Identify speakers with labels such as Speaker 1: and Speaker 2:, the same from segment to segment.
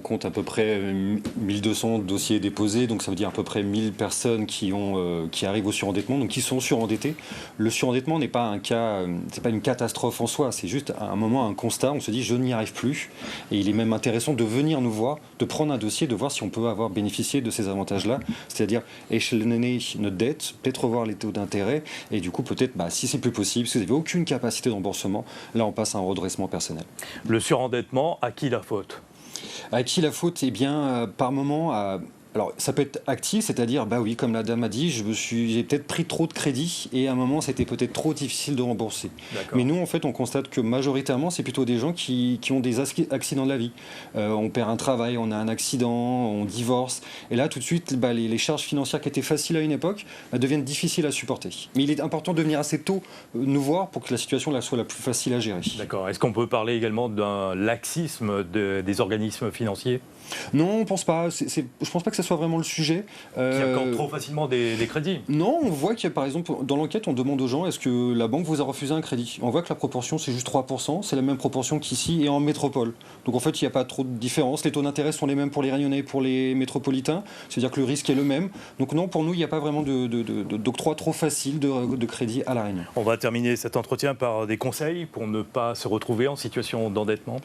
Speaker 1: compte à peu près 1200 dossiers déposés, donc ça veut dire à peu près 1000 personnes qui arrivent au surendettement, donc qui sont surendettées. Le surendettement n'est pas un cas, c'est pas une catastrophe en soi, c'est juste à un moment un constat, on se dit je n'y arrive plus, et il est même intéressant de venir nous voir, de prendre un dossier, de voir si on peut avoir bénéficié de ces avantages-là, c'est-à-dire échelonner notre dette, peut-être revoir les taux d'intérêt, et du coup peut-être, si c'est plus possible, si vous n'avez aucune capacité de remboursement, là on passe à un redressement personnel.
Speaker 2: Le surendettement, à qui la faute ?
Speaker 1: À qui la faute ? Eh bien, par moment, alors ça peut être actif, c'est-à-dire, oui, comme la dame a dit, j'ai peut-être pris trop de crédit et à un moment, c'était peut-être trop difficile de rembourser. Mais nous, en fait, on constate que majoritairement, c'est plutôt des gens qui ont des accidents de la vie. On perd un travail, on a un accident, on divorce. Et là, tout de suite, les charges financières qui étaient faciles à une époque deviennent difficiles à supporter. Mais il est important de venir assez tôt nous voir pour que la situation là, soit la plus facile à gérer.
Speaker 2: D'accord. Est-ce qu'on peut parler également d'un laxisme des organismes financiers ?
Speaker 1: Non, on pense pas. Je pense pas que ça soit vraiment le sujet.
Speaker 2: Qui accordent trop facilement des crédits.
Speaker 1: Non, on voit qu'il y a, par exemple, dans l'enquête, on demande aux gens est-ce que la banque vous a refusé un crédit. On voit que la proportion, c'est juste 3%, c'est la même proportion qu'ici et en métropole. Donc en fait, il n'y a pas trop de différence. Les taux d'intérêt sont les mêmes pour les Réunionnais et pour les métropolitains, c'est-à-dire que le risque est le même. Donc non, pour nous, il n'y a pas vraiment d'octroi trop facile de crédit à La Réunion.
Speaker 2: On va terminer cet entretien par des conseils pour ne pas se retrouver en situation d'endettement,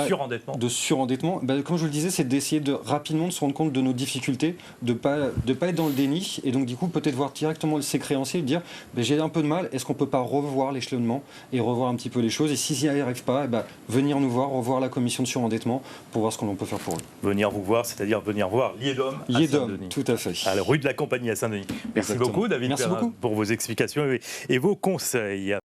Speaker 2: surendettement.
Speaker 1: De surendettement. Comme je vous le disais, c'est d'essayer rapidement de se rendre compte de nos difficultés, de pas être dans le déni, et donc du coup peut-être voir directement ses créanciers et dire j'ai un peu de mal, est-ce qu'on peut pas revoir l'échelonnement et revoir un petit peu les choses, et s'ils n'y arrivent pas, venir nous voir, revoir la commission de surendettement pour voir ce qu'on peut faire pour eux.
Speaker 2: Venir vous voir, c'est-à-dire venir voir Liedom à Saint-Denis.
Speaker 1: Tout à fait.
Speaker 2: À la rue de la Compagnie à Saint-Denis. Merci beaucoup David Perrin pour vos explications et vos conseils.